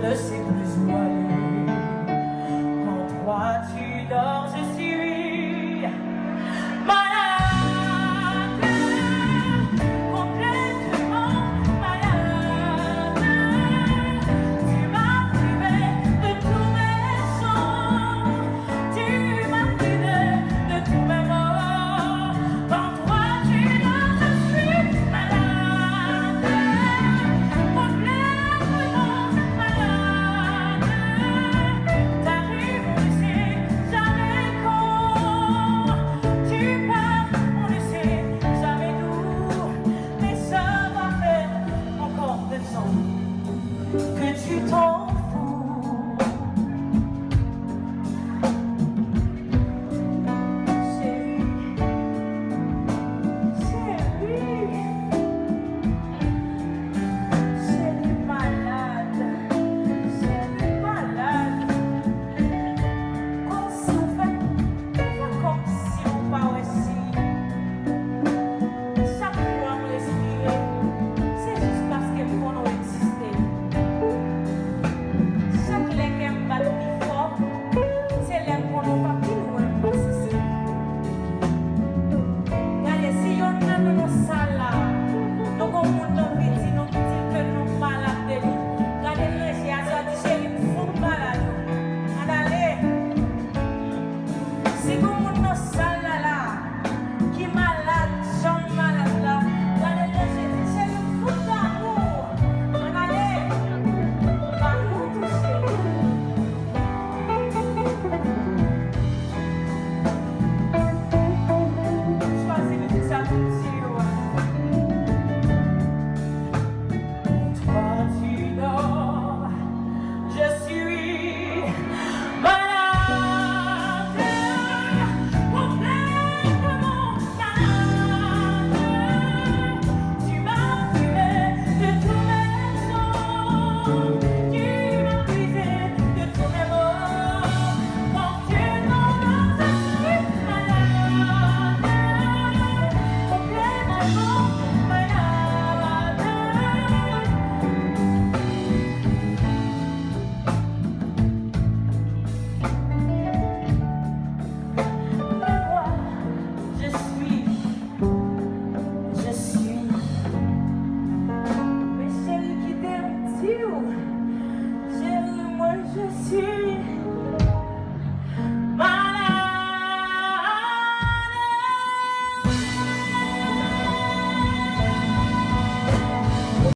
ne sais plus où aller. Quand toi tu dors, je suis malade, complètement malade. Tu m'as privé de tous mes sons, tu m'as privé de tous mes mots. Quand toi tu dors, je suis malade, complètement malade. T'arrives, on ne sait jamais quand. Tu pars, on ne sait jamais d'où. Mais ça va faire encore 2 ans que tu t'en